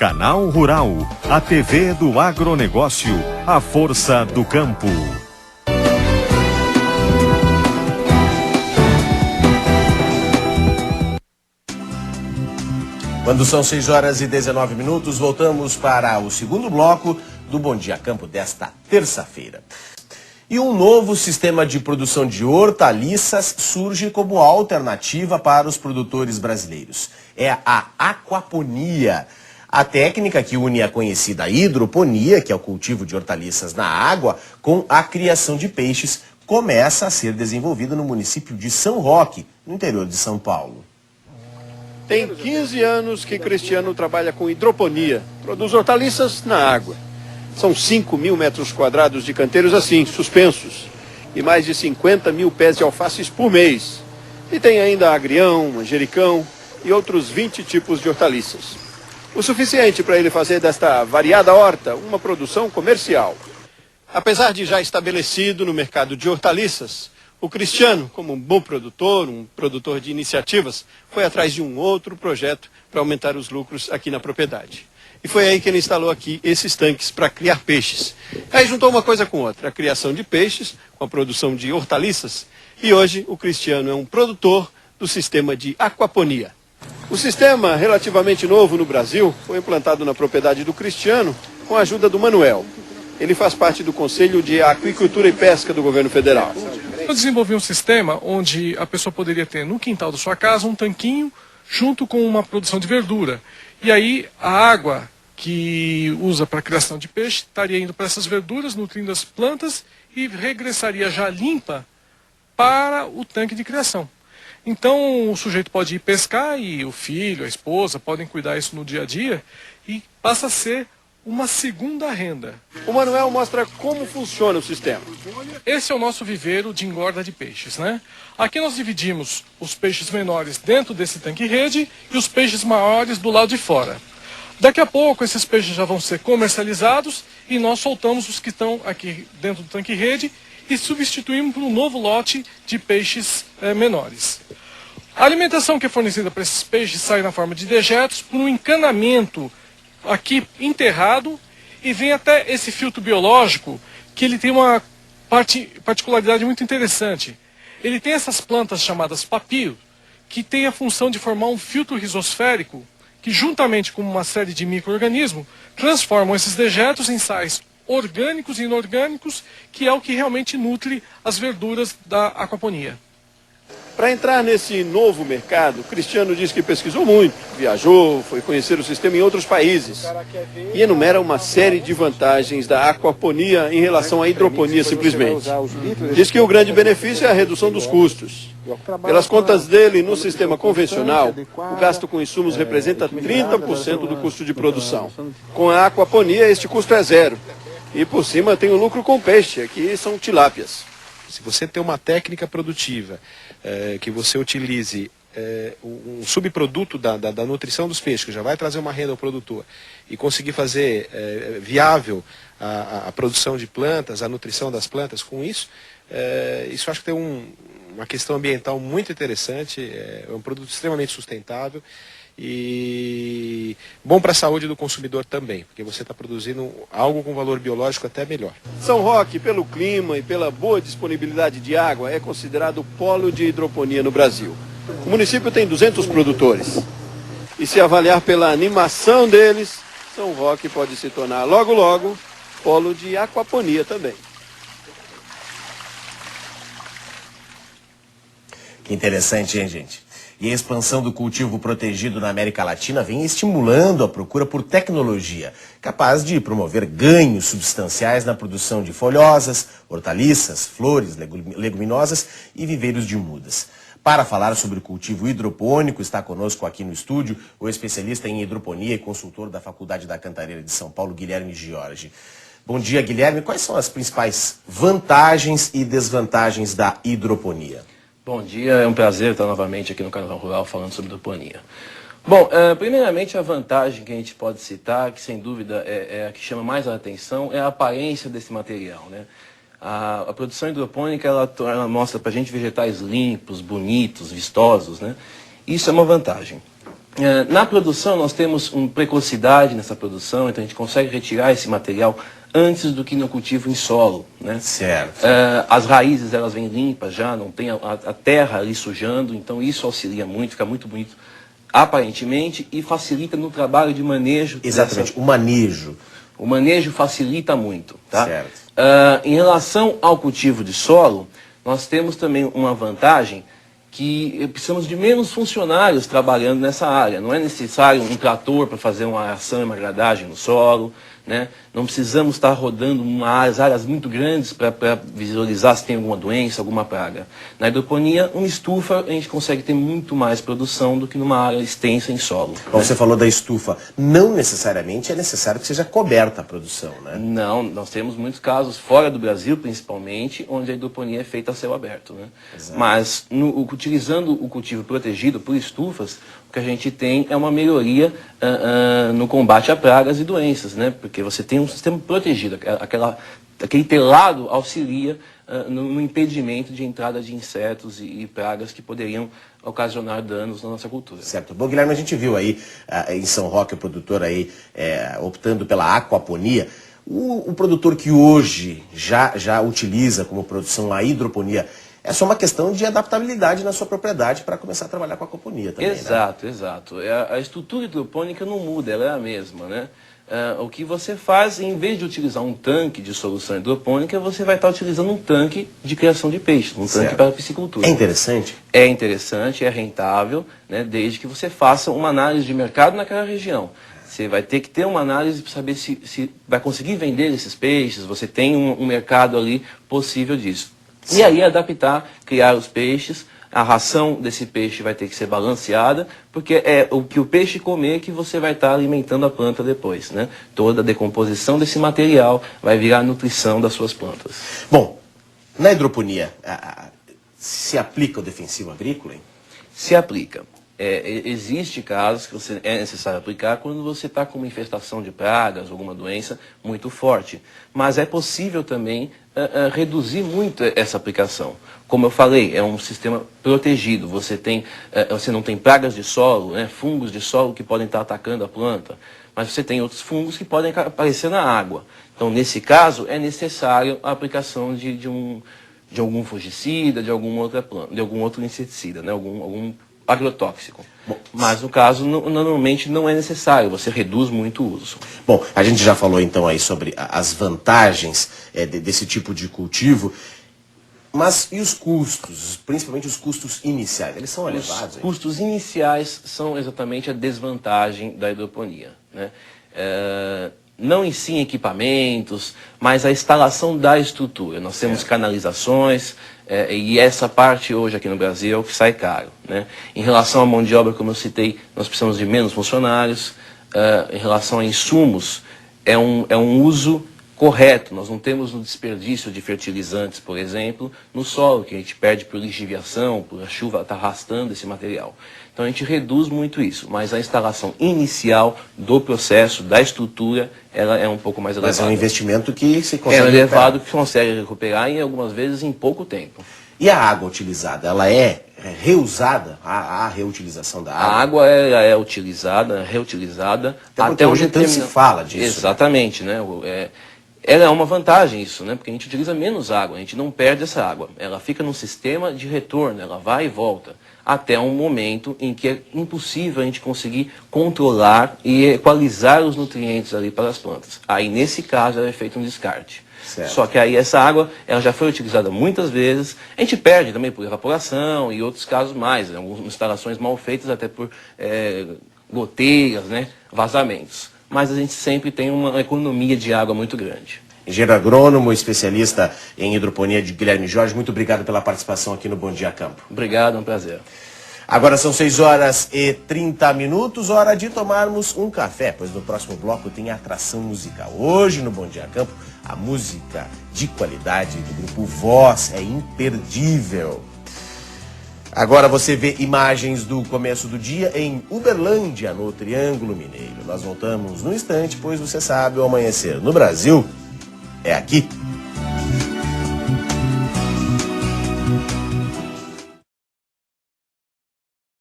Canal Rural, a TV do agronegócio, a força do campo. Quando são 6h19, voltamos para o segundo bloco do Bom Dia Campo desta terça-feira. E um novo sistema de produção de hortaliças surge como alternativa para os produtores brasileiros. É a aquaponia. A técnica que une a conhecida hidroponia, que é o cultivo de hortaliças na água, com a criação de peixes, começa a ser desenvolvida no município de São Roque, no interior de São Paulo. Tem 15 anos que Cristiano trabalha com hidroponia, produz hortaliças na água. São 5.000 metros quadrados de canteiros assim, suspensos, e mais de 50 mil pés de alfaces por mês. E tem ainda agrião, manjericão e outros 20 tipos de hortaliças. O suficiente para ele fazer desta variada horta uma produção comercial. Apesar de já estabelecido no mercado de hortaliças, o Cristiano, como um bom produtor, um produtor de iniciativas, foi atrás de um outro projeto para aumentar os lucros aqui na propriedade. E foi aí que ele instalou aqui esses tanques para criar peixes. Aí juntou uma coisa com outra, a criação de peixes com a produção de hortaliças. E hoje o Cristiano é um produtor do sistema de aquaponia. O sistema, relativamente novo no Brasil, foi implantado na propriedade do Cristiano com a ajuda do Manuel. Ele faz parte do Conselho de Aquicultura e Pesca do Governo Federal. Eu desenvolvi um sistema onde a pessoa poderia ter no quintal da sua casa um tanquinho junto com uma produção de verdura. E aí a água que usa para a criação de peixe estaria indo para essas verduras, nutrindo as plantas e regressaria já limpa para o tanque de criação. Então o sujeito pode ir pescar e o filho, a esposa podem cuidar isso no dia a dia e passa a ser uma segunda renda. O Manuel mostra como funciona o sistema. Esse é o nosso viveiro de engorda de peixes, né? Aqui nós dividimos os peixes menores dentro desse tanque-rede e os peixes maiores do lado de fora. Daqui a pouco esses peixes já vão ser comercializados e nós soltamos os que estão aqui dentro do tanque-rede e substituímos por um novo lote de peixes menores. A alimentação que é fornecida para esses peixes sai na forma de dejetos por um encanamento aqui enterrado e vem até esse filtro biológico que ele tem uma particularidade muito interessante. Ele tem essas plantas chamadas papiro que tem a função de formar um filtro rizosférico que juntamente com uma série de micro-organismos transformam esses dejetos em sais orgânicos e inorgânicos, que é o que realmente nutre as verduras da aquaponia. Para entrar nesse novo mercado, Cristiano diz que pesquisou muito, viajou, foi conhecer o sistema em outros países e enumera uma série de vantagens da aquaponia em relação à hidroponia simplesmente. Diz que o grande benefício é a redução dos custos. Pelas contas dele, no sistema convencional, o gasto com insumos representa 30% do custo de produção. Com a aquaponia, este custo é zero. E por cima tem o lucro com peixe, que são tilápias. Se você tem uma técnica produtiva que você utilize um subproduto da nutrição dos peixes, que já vai trazer uma renda ao produtor, e conseguir fazer viável a produção de plantas, a nutrição das plantas com isso, isso acho que tem uma questão ambiental muito interessante, é um produto extremamente sustentável e bom para a saúde do consumidor também, porque você está produzindo algo com valor biológico até melhor. São Roque, pelo clima e pela boa disponibilidade de água, é considerado polo de hidroponia no Brasil. O município tem 200 produtores. E se avaliar pela animação deles, São Roque pode se tornar logo logo polo de aquaponia também. Que interessante, hein, gente? E a expansão do cultivo protegido na América Latina vem estimulando a procura por tecnologia, capaz de promover ganhos substanciais na produção de folhosas, hortaliças, flores, leguminosas e viveiros de mudas. Para falar sobre o cultivo hidropônico, está conosco aqui no estúdio o especialista em hidroponia e consultor da Faculdade da Cantareira de São Paulo, Guilherme Giorgi. Bom dia, Guilherme. Quais são as principais vantagens e desvantagens da hidroponia? Bom dia, é um prazer estar novamente aqui no Canal Rural falando sobre hidroponia. Bom, primeiramente a vantagem que a gente pode citar, que sem dúvida é a que chama mais a atenção, é a aparência desse material, né? A produção hidropônica, ela mostra para a gente vegetais limpos, bonitos, vistosos, né? Isso é uma vantagem. Na produção, nós temos uma precocidade nessa produção, então a gente consegue retirar esse material antes do que no cultivo em solo, né? Certo. As raízes, elas vêm limpas já, não tem a terra ali sujando, então isso auxilia muito, fica muito bonito aparentemente e facilita no trabalho de manejo. Exatamente, o manejo. O manejo facilita muito, tá? Certo. Em relação ao cultivo de solo, nós temos também uma vantagem que precisamos de menos funcionários trabalhando nessa área. Não é necessário um trator para fazer uma aeração e uma gradagem no solo, né? Não precisamos estar rodando áreas muito grandes para visualizar se tem alguma doença, alguma praga. Na hidroponia, uma estufa, a gente consegue ter muito mais produção do que numa área extensa em solo. Bom, você falou da estufa. Não necessariamente é necessário que seja coberta a produção, né? Não, nós temos muitos casos, fora do Brasil principalmente, onde a hidroponia é feita a céu aberto, né? Mas utilizando o cultivo protegido por estufas, o que a gente tem é uma melhoria no combate a pragas e doenças, né? Porque você tem um sistema protegido, aquele telado auxilia no impedimento de entrada de insetos e pragas que poderiam ocasionar danos na nossa cultura. Certo. Bom, Guilherme, a gente viu aí em São Roque o produtor aí optando pela aquaponia. O produtor que hoje já utiliza como produção a hidroponia, é só uma questão de adaptabilidade na sua propriedade para começar a trabalhar com a aquaponia também, exato, né? Exato. A estrutura hidropônica não muda, ela é a mesma, né? O que você faz, em vez de utilizar um tanque de solução hidropônica, você vai estar utilizando um tanque de criação de peixes, um tanque para piscicultura. É interessante? É interessante, é rentável, né, desde que você faça uma análise de mercado naquela região. Você vai ter que ter uma análise para saber se vai conseguir vender esses peixes, você tem um mercado ali possível disso. E aí adaptar, criar os peixes. A ração desse peixe vai ter que ser balanceada, porque é o que o peixe comer que você vai estar alimentando a planta depois, né? Toda a decomposição desse material vai virar a nutrição das suas plantas. Bom, na hidroponia, se aplica o defensivo agrícola, hein? Se aplica. Existe casos que é necessário aplicar quando você está com uma infestação de pragas, alguma doença muito forte. Mas é possível também reduzir muito essa aplicação. Como eu falei, é um sistema protegido. Você não tem pragas de solo, né, fungos de solo que podem estar atacando a planta, mas você tem outros fungos que podem aparecer na água. Então, nesse caso, é necessário a aplicação de algum fungicida, de alguma outra planta, de algum outro inseticida, né, algum agrotóxico. Bom, mas no caso, normalmente não é necessário, você reduz muito o uso. Bom, a gente já falou então aí sobre as vantagens desse tipo de cultivo, mas e os custos, principalmente os custos iniciais, eles são elevados? Os custos iniciais são exatamente a desvantagem da hidroponia, né? Não em si equipamentos, mas a instalação da estrutura. Nós temos canalizações, e essa parte hoje aqui no Brasil é o que sai caro, né? Em relação à mão de obra, como eu citei, nós precisamos de menos funcionários. Em relação a insumos, é um uso correto. Nós não temos um desperdício de fertilizantes, por exemplo, no solo, que a gente perde por lixiviação, por a chuva estar arrastando esse material. Então a gente reduz muito isso, mas a instalação inicial do processo, da estrutura, ela é um pouco mais elevada. Mas é um investimento que se consegue elevado, que consegue recuperar e algumas vezes em pouco tempo. E a água utilizada, ela é reusada? A reutilização da água? A água é utilizada, reutilizada. Até hoje tanto se fala disso. Exatamente, né? Ela é uma vantagem isso, né? Porque a gente utiliza menos água, a gente não perde essa água. Ela fica num sistema de retorno, ela vai e volta. Até um momento em que é impossível a gente conseguir controlar e equalizar os nutrientes ali para as plantas. Aí, nesse caso, é feito um descarte. Certo. Só que aí essa água ela já foi utilizada muitas vezes. A gente perde também por evaporação e outros casos mais. Né? Algumas instalações mal feitas até por goteiras, né? Vazamentos. Mas a gente sempre tem uma economia de água muito grande. Engenheiro agrônomo, especialista em hidroponia de Guilherme Jorge, muito obrigado pela participação aqui no Bom Dia Campo. Obrigado, é um prazer. Agora são 6h30, hora de tomarmos um café, pois no próximo bloco tem atração musical. Hoje no Bom Dia Campo, a música de qualidade do grupo Voz é imperdível. Agora você vê imagens do começo do dia em Uberlândia, no Triângulo Mineiro. Nós voltamos no instante, pois você sabe, o amanhecer no Brasil é aqui.